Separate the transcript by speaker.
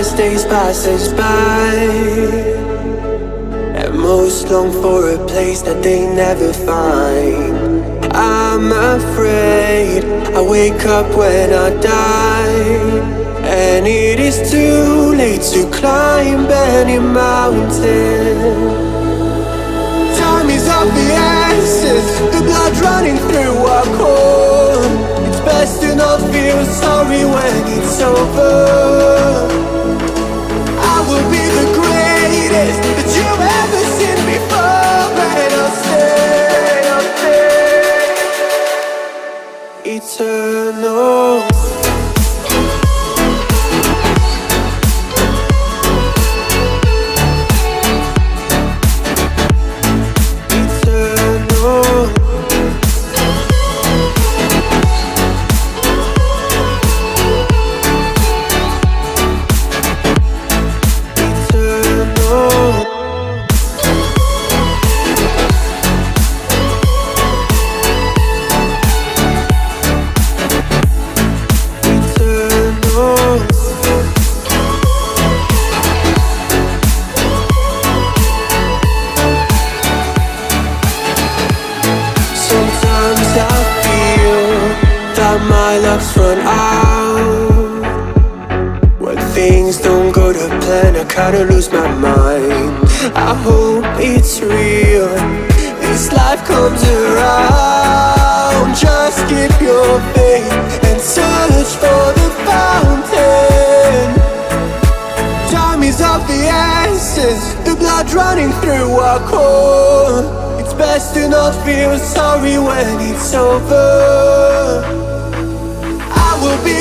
Speaker 1: as days passes by, and most long for a place that they never find. I'm afraid I wake up when I die, and it is too late to climb any mountain. Time is of the essence, the blood running through our core. It's best to not feel sorry when it's over. I will be the greatest that you've ever seen before, and I'll stay eternal. My luck's run out. When things don't go to plan, I kinda lose my mind. I hope it's real, this life comes around. Just keep your faith and search for the fountain. Time is of the essence, the blood running through our core. It's best to not feel sorry when it's over. I will be